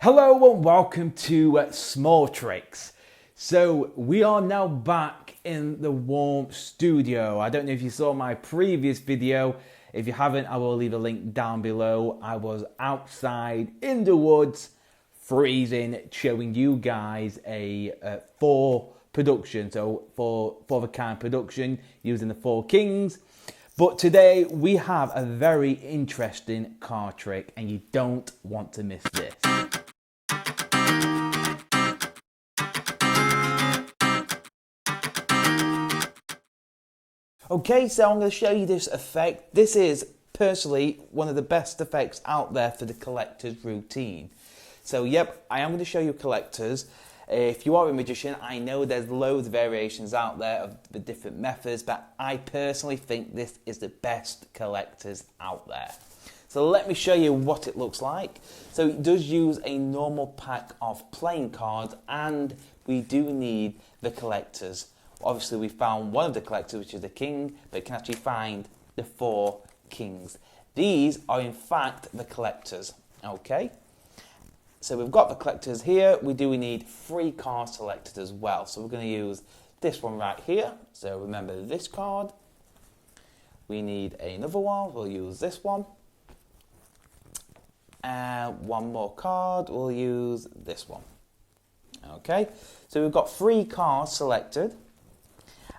Hello and welcome to Small Tricks. So we are now back in the warm studio. I don't know if you saw my previous video. If you haven't, I will leave a link down below. I was outside in the woods, freezing, showing you guys a four production. So four of a kind production using the four kings. But today we have a very interesting card trick and you don't want to miss this. Okay, so I'm going to show you this effect. This is personally one of the best effects out there for the collector's routine. So yep, I am going to show you collectors. If you are a magician, I know there's loads of variations out there of the different methods, but I personally think this is the best collectors out there. So let me show you what it looks like. So it does use a normal pack of playing cards, and we do need the collectors. Obviously we found one of the collectors, which is the king, but you can actually find the four kings. These are in fact the collectors, okay? So we've got the collectors here. We need 3 card selectors as well. So we're going to use this one right here. So remember this card. We need another one. We'll use this one. And one more card. We'll use this one. Okay. So we've got 3 cards selected.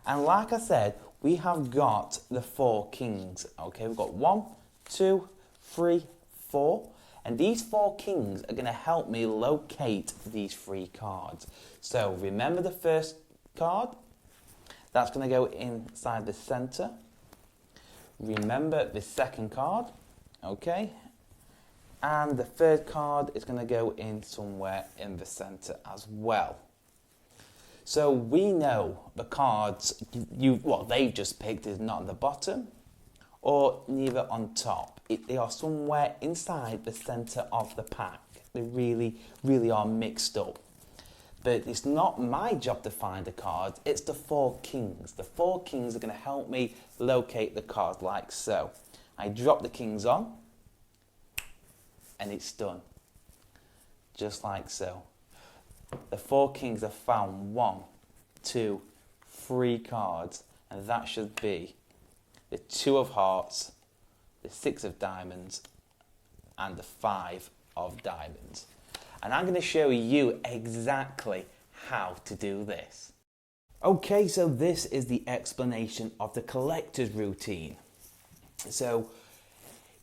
And like I said, we have got the 4 kings. Okay. We've got 1, 2, 3, 4. And these 4 kings are going to help me locate these 3 cards. So remember the first card? That's going to go inside the center. Remember the second card. Okay. And the third card is going to go in somewhere in the center as well. So we know the cards what they've just picked is not on the bottom or neither on top. They are somewhere inside the center of the pack. They really are mixed up. But it's not my job to find the cards, it's the 4 kings. The 4 kings are going to help me locate the cards like so. I drop the kings on and it's done. Just like so. The 4 kings have found 1, 2, 3 cards, and that should be the 2 of hearts, the 6 of diamonds, and the 5 of diamonds. And I'm going to show you exactly how to do this. Okay, so this is the explanation of the collector's routine. So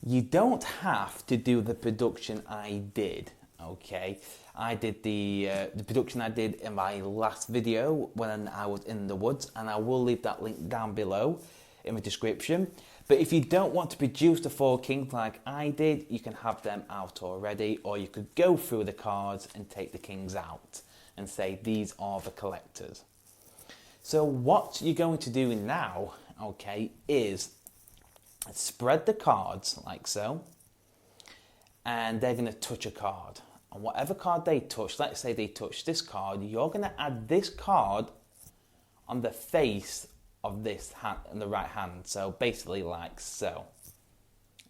you don't have to do the production I did. Okay, I did the production I did in my last video when I was in the woods, and I will leave that link down below in the description. But if you don't want to produce the 4 kings like I did, you can have them out already, or you could go through the cards and take the kings out and say these are the collectors. So what you're going to do now, okay, is spread the cards like so, and they're going to touch a card. And whatever card they touch, let's say they touch this card, you're going to add this card on the face of this hand, in the right hand. So basically like so.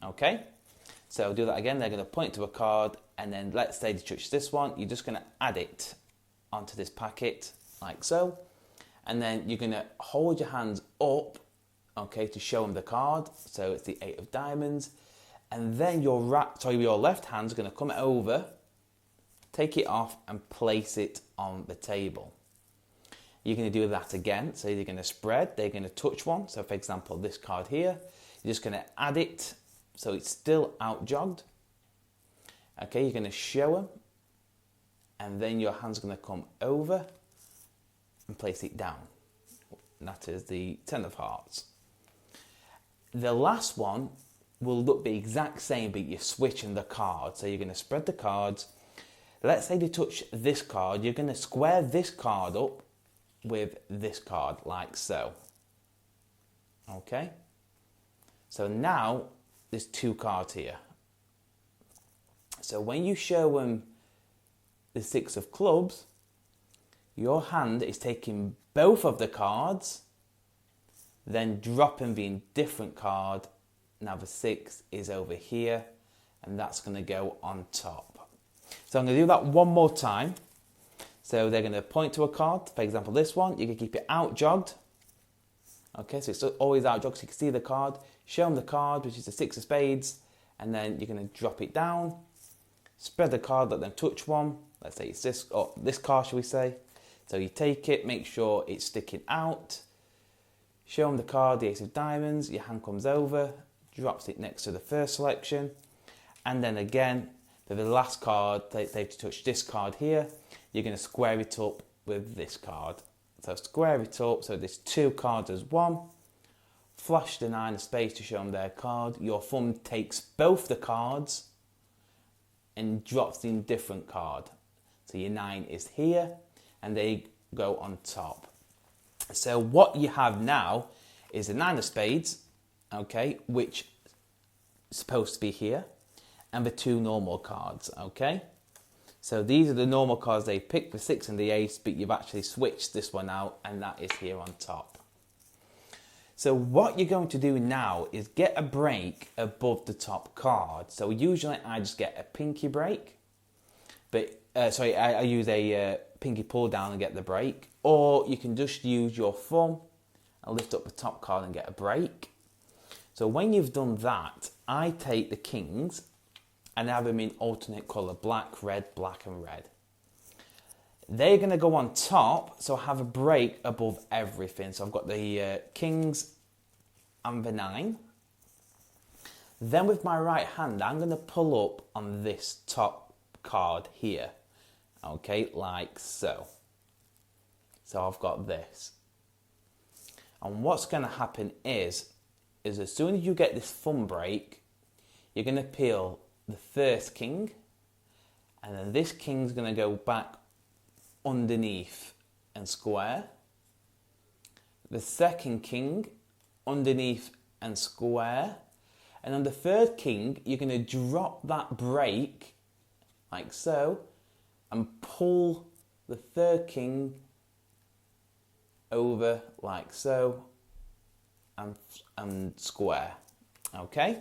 Okay? So do that again. They're going to point to a card, and then let's say they touch this one. You're just going to add it onto this packet like so. And then you're going to hold your hands up, okay, to show them the card. So it's the 8 of diamonds. And then your left hand's going to come over, take it off and place it on the table. You're going to do that again. So they're going to spread, they're going to touch one. So for example, this card here, you're just going to add it so it's still out jogged. Okay, you're going to show them, and then your hand's going to come over and place it down. And that is the 10 of hearts. The last one will look the exact same, but you're switching the card. So you're going to spread the cards. Let's say they touch this card. You're going to square this card up with this card like so. Okay. So now there's 2 cards here. So when you show them the 6 of clubs, your hand is taking both of the cards, then dropping the indifferent card. Now the 6 is over here, and that's going to go on top. So I'm going to do that one more time. So they're going to point to a card. For example, this one, you can keep it out jogged. Okay, so it's always out jogged so you can see the card. Show them the card, which is the 6 of spades, and then you're going to drop it down. Spread the card, let them touch one. Let's say it's this, or this card, shall we say. So you take it, make sure it's sticking out. Show them the card, the ace of diamonds. Your hand comes over, drops it next to the first selection. And then again, for the last card, they've touched this card here. You're going to square it up with this card. So square it up, so there's 2 cards as one. Flash the 9 of spades to show them their card. Your thumb takes both the cards and drops in different card. So your 9 is here, and they go on top. So what you have now is the 9 of spades, okay, which is supposed to be here, and the 2 normal cards, okay? So these are the normal cards they picked, the 6 and the ace, but you've actually switched this one out, and that is here on top. So what you're going to do now is get a break above the top card. So usually I just get a pinky break, but I use a pinky pull down and get the break, or you can just use your thumb and lift up the top card and get a break. So when you've done that, I take the kings and have them in alternate colour, black, red, and red. They're going to go on top, so I have a break above everything. So I've got the kings and the 9. Then with my right hand, I'm going to pull up on this top card here. Okay, like so. So I've got this. And what's going to happen is as soon as you get this thumb break, you're going to peel the first king, and then this king's going to go back underneath and square. The second king underneath and square. And on the third king, you're going to drop that break like so and pull the third king over like so and square. Okay?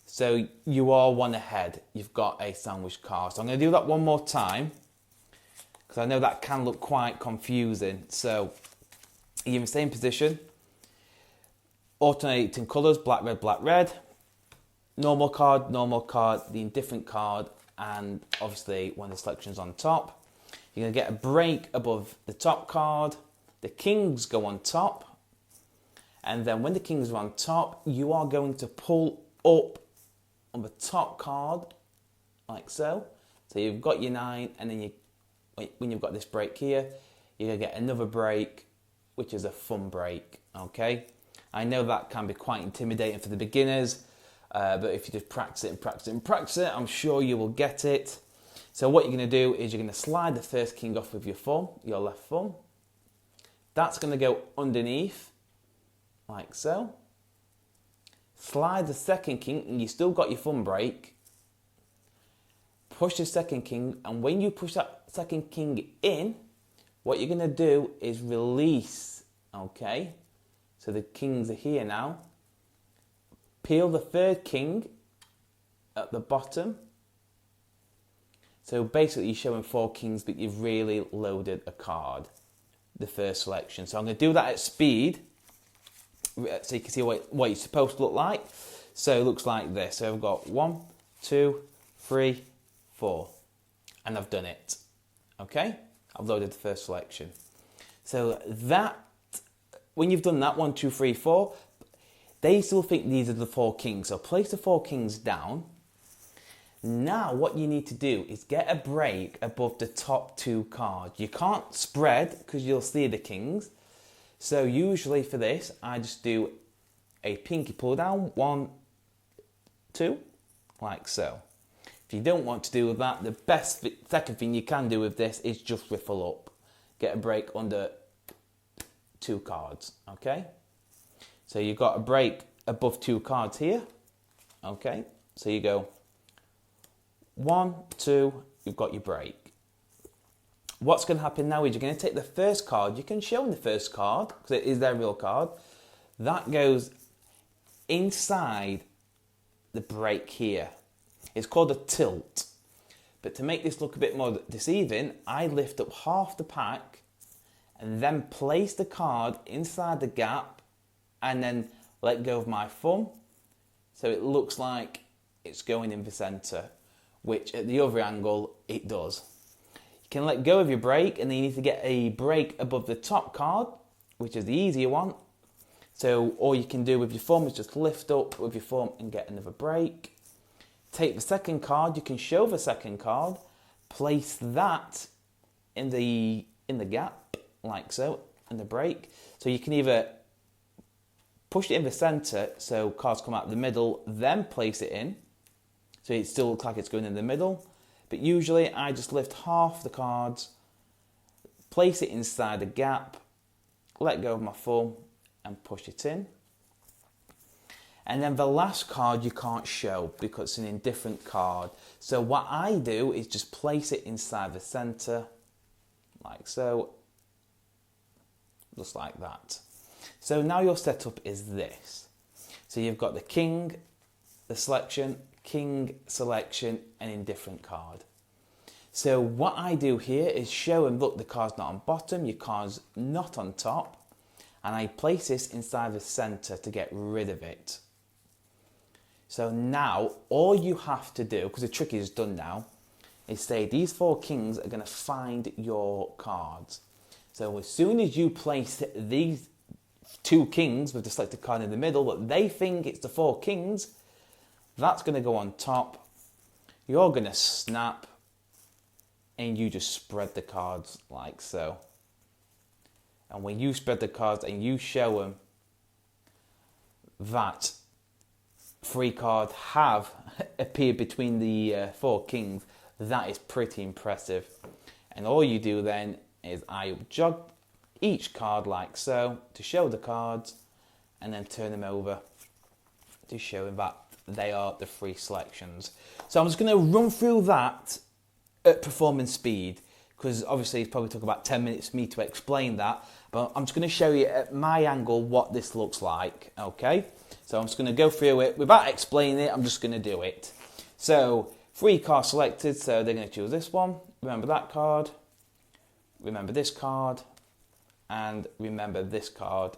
So you are one ahead. You've got a sandwich card. So I'm going to do that one more time because I know that can look quite confusing. So you're in the same position, alternating colours, black, red. Normal card, the indifferent card, and obviously when the selection's on top. You're going to get a break above the top card. The kings go on top. And then when the kings are on top, you are going to pull up on the top card, like so. So you've got your 9, and then when you've got this break here, you're going to get another break, which is a thumb break, okay? I know that can be quite intimidating for the beginners, but if you just practice it, I'm sure you will get it. So what you're going to do is you're going to slide the first king off with your thumb, your left thumb. That's going to go underneath, like so. Slide the second king, and you still got your thumb break. Push the second king, and when you push that second king in, what you're going to do is release, okay? So the kings are here now. Peel the third king at the bottom. So basically you're showing 4 kings, but you've really loaded a card, the first selection. So I'm going to do that at speed, so you can see what it's supposed to look like. So it looks like this. So I've got 1, 2, 3, 4. And I've done it. Okay? I've loaded the first selection. So that, when you've done that, 1, 2, 3, 4, they still think these are the 4 kings. So place the 4 kings down. Now what you need to do is get a break above the top 2 cards. You can't spread because you'll see the kings. So usually for this, I just do a pinky pull down, 1, 2, like so. If you don't want to do that, the best second thing you can do with this is just riffle up. Get a break under 2 cards, okay? So you've got a break above 2 cards here, okay? So you go 1, 2, you've got your break. What's going to happen now is you're going to take the first card. You can show them the first card because it is their real card. That goes inside the break here. It's called a tilt. But to make this look a bit more deceiving, I lift up half the pack and then place the card inside the gap and then let go of my thumb. So it looks like it's going in the centre, which at the other angle, it does. You can let go of your break, and then you need to get a break above the top card, which is the easier one. So all you can do with your thumb is just lift up with your thumb and get another break. Take the second card, you can show the second card, place that in the gap, like so, in the break. So you can either push it in the centre, so cards come out the middle, then place it in. So it still looks like it's going in the middle. But usually I just lift half the cards, place it inside the gap, let go of my thumb and push it in. And then the last card you can't show because it's an indifferent card. So what I do is just place it inside the centre, like so, just like that. So now your setup is this. So you've got the king, the selection, king, selection, and indifferent card. So what I do here is show him, look, the card's not on bottom, your card's not on top, and I place this inside the centre to get rid of it. So now, all you have to do, because the trick is done now, is say these 4 kings are going to find your cards. So as soon as you place these 2 kings with the selected card in the middle, but they think it's the 4 kings, that's going to go on top. You're going to snap, and you just spread the cards like so. And when you spread the cards and you show them that 3 cards have appeared between the 4 kings, that is pretty impressive. And all you do then is I jog each card like so to show the cards, and then turn them over to show him that they are the 3 selections. So I'm just going to run through that at performance speed, because obviously it's probably took about 10 minutes for me to explain that, but I'm just going to show you at my angle what this looks like, okay? So I'm just going to go through it without explaining it, I'm just going to do it. So 3 cards selected, so they're going to choose this one, remember that card, remember this card, and remember this card,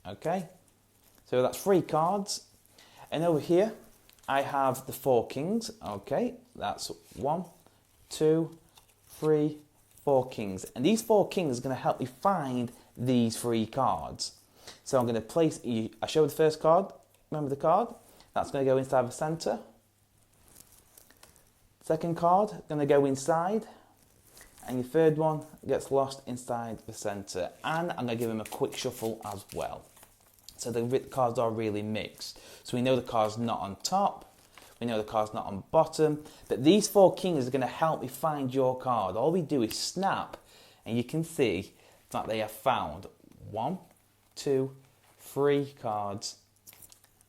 okay? So that's 3 cards, and over here I have the 4 kings, okay? That's 1, 2, 3, 4 kings, and these 4 kings are going to help me find these 3 cards. So I'm going to place, I show the first card, remember the card, that's going to go inside the centre. Second card, going to go inside, and your third one gets lost inside the centre. And I'm going to give him a quick shuffle as well. So the cards are really mixed. So we know the card's not on top, we know the card's not on bottom, but these 4 kings are going to help me find your card. All we do is snap, and you can see that they have found 1, 2, 3 cards,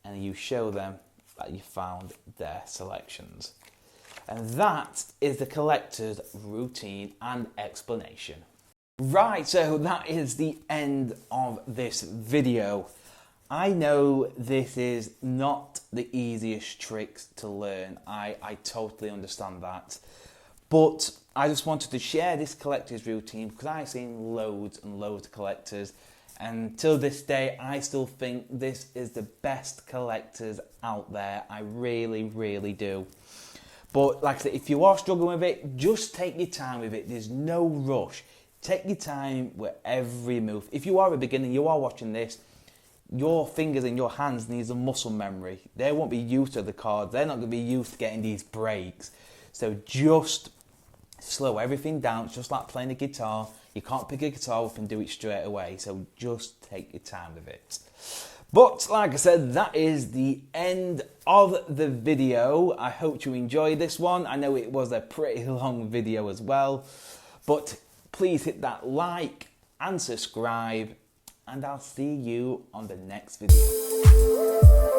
and you show them that you found their selections. And that is the collector's routine and explanation. Right, so that is the end of this video. I know this is not the easiest tricks to learn. I totally understand that. But I just wanted to share this collector's routine because I've seen loads and loads of collectors, and till this day I still think this is the best collectors out there. I really, really do. But like I said, if you are struggling with it, just take your time with it. There's no rush. Take your time with every move. If you are a beginner, you are watching this, your fingers and your hands need a muscle memory. They won't be used to the cards. They're not going to be used to getting these breaks. So just slow everything down. It's just like playing a guitar. You can't pick a guitar up and do it straight away. So just take your time with it. But like I said, that is the end of the video. I hope you enjoyed this one. I know it was a pretty long video as well. But please hit that like and subscribe, and I'll see you on the next video.